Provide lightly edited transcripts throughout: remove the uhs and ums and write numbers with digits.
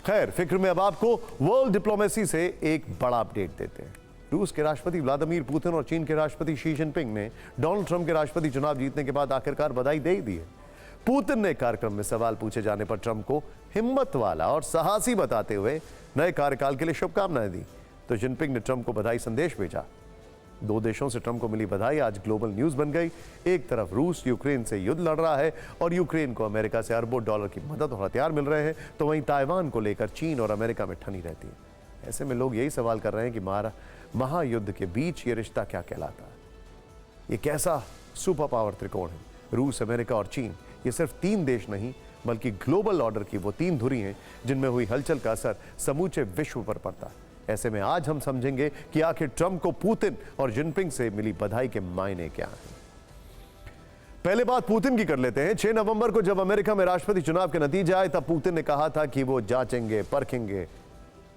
खैर, फिक्र में अब आपको वर्ल्ड डिप्लोमेसी से एक बड़ा अपडेट देते हैं। रूस के राष्ट्रपति व्लादिमीर पुतिन और चीन के राष्ट्रपति शी जिनपिंग ने डोनाल्ड ट्रंप के राष्ट्रपति चुनाव जीतने के बाद आखिरकार बधाई दे ही दी है। पुतिन ने कार्यक्रम में सवाल पूछे जाने पर ट्रंप को हिम्मत वाला और साहसी बताते हुए नए कार्यकाल के लिए शुभकामनाएं दी, तो जिनपिंग ने ट्रंप को बधाई संदेश भेजा। दो देशों से ट्रंप को मिली बधाई आज ग्लोबल न्यूज बन गई। एक तरफ रूस यूक्रेन से युद्ध लड़ रहा है और यूक्रेन को अमेरिका से अरबों डॉलर की मदद और हथियार मिल रहे हैं, तो वहीं ताइवान को लेकर चीन और अमेरिका में ठनी रहती है। ऐसे में लोग यही सवाल कर रहे हैं कि महायुद्ध के बीच ये रिश्ता क्या कहलाता है। ये कैसा सुपर पावर त्रिकोण है। रूस, अमेरिका और चीन, ये सिर्फ तीन देश नहीं बल्कि ग्लोबल ऑर्डर की वो तीन धुरी हैं जिनमें हुई हलचल का असर समूचे विश्व पर पड़ता है। ऐसे में आज हम समझेंगे कि आखिर ट्रंप को पुतिन और जिनपिंग से मिली बधाई के मायने क्या हैं। पहले बात पुतिन की कर लेते हैं। 6 नवंबर को जब अमेरिका में राष्ट्रपति चुनाव के नतीजे आए तब पुतिन ने कहा था कि वो जांचेंगे, परखेंगे,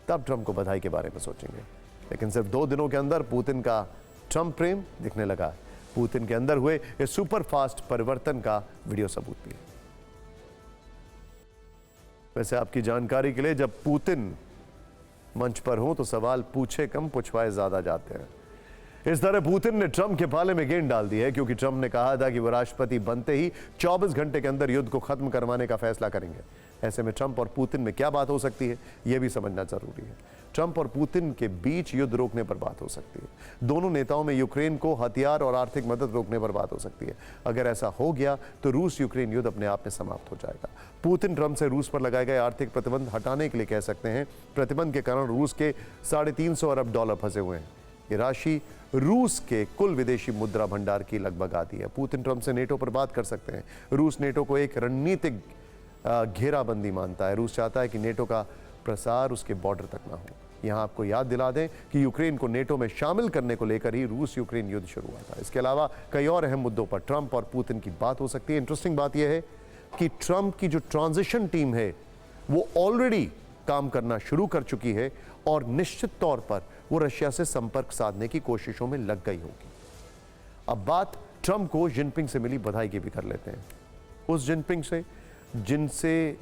तब ट्रंप को बधाई के बारे में सोचेंगे। लेकिन सिर्फ 2 दिनों के अंदर पुतिन का ट्रंप प्रेम दिखने लगा। पुतिन के अंदर हुए इस सुपर फास्ट परिवर्तन का वीडियो सबूत भी है। वैसे आपकी जानकारी के लिए, जब पुतिन मंच पर हो तो सवाल पूछे कम पूछवाए ज्यादा जाते हैं। इस तरह पुतिन ने ट्रंप के पाले में गेंद डाल दी है, क्योंकि ट्रंप ने कहा था कि वह राष्ट्रपति बनते ही 24 घंटे के अंदर युद्ध को खत्म करवाने का फैसला करेंगे। ऐसे में ट्रंप और पुतिन में क्या बात हो सकती है, यह भी समझना जरूरी है। ट्रंप और पुतिन के बीच युद्ध रोकने पर बात हो सकती है। दोनों नेताओं में यूक्रेन को हथियार और आर्थिक मदद रोकने पर बात हो सकती है। अगर ऐसा हो गया तो रूस यूक्रेन युद्ध अपने आप में समाप्त हो जाएगा। पुतिन ट्रंप से रूस पर लगाए गए आर्थिक प्रतिबंध हटाने के लिए कह सकते हैं। प्रतिबंध के कारण रूस के 350 अरब डॉलर फंसे हुए हैं। ये राशि रूस के कुल विदेशी मुद्रा भंडार की लगभग आती है। पुतिन ट्रंप से नेटो पर बात कर सकते हैं। रूस नेटो को एक रणनीतिक घेराबंदी मानता है। रूस चाहता है कि नेटो का प्रसार उसके बॉर्डर तक ना हो। यहां आपको याद दिला दें कि यूक्रेन को नेटो में शामिल करने को लेकर ही रूस यूक्रेन युद्ध शुरू हुआ था। इसके अलावा कई और अहम मुद्दों पर ट्रंप और पुतिन की बात हो सकती है। इंटरेस्टिंग बात यह है कि ट्रंप की जो ट्रांजिशन टीम है वो ऑलरेडी काम करना शुरू कर चुकी है और निश्चित तौर पर वो रशिया से संपर्क साधने की कोशिशों में लग गई होगी। अब बात ट्रंप को जिनपिंग से मिली बधाई की भी कर लेते हैं। उस जिनपिंग से जिनसे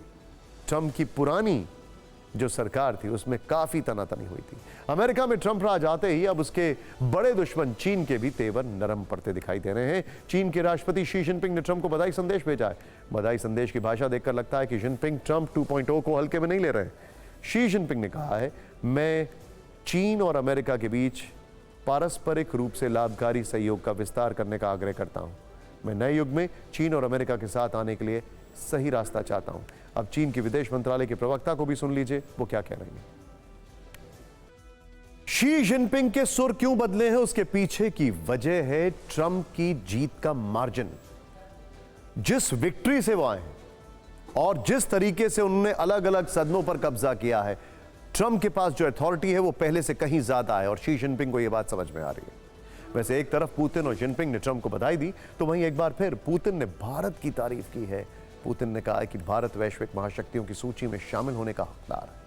ट्रंप की पुरानी जो सरकार थी उसमें काफी तनातनी हुई थी। अमेरिका में ट्रंप राज आते ही अब उसके बड़े दुश्मन चीन के भी तेवर नरम पड़ते दिखाई दे रहे हैं। चीन के राष्ट्रपति शी जिनपिंग ने ट्रंप को बधाई संदेश भेजा है। बधाई संदेश की भाषा देखकर लगता है कि जिनपिंग ट्रंप 2.0 को हल्के में नहीं ले रहे हैं। शी जिनपिंग ने कहा है, मैं चीन और अमेरिका के बीच पारस्परिक रूप से लाभकारी सहयोग का विस्तार करने का आग्रह करता हूं। मैं नए युग में चीन और अमेरिका के साथ आने के लिए सही रास्ता चाहता हूं। अब चीन के विदेश मंत्रालय के प्रवक्ता को भी सुन लीजिए, वो क्या कह रही हैं। शी जिनपिंग के सुर क्यों बदले हैं, उसके पीछे की वजह है ट्रंप की जीत का मार्जिन। जिस विक्ट्री से वो आए हैं और जिस तरीके से उन्होंने अलग अलग सदनों पर कब्जा किया है, ट्रंप के पास जो अथॉरिटी है वो पहले से कहीं ज्यादा है और शी जिनपिंग को यह बात समझ में आ रही है। वैसे एक तरफ पुतिन और जिनपिंग ने ट्रंप को बधाई दी, तो वहीं एक बार फिर पुतिन ने भारत की तारीफ की है। पुतिन ने कहा है कि भारत वैश्विक महाशक्तियों की सूची में शामिल होने का हकदार है।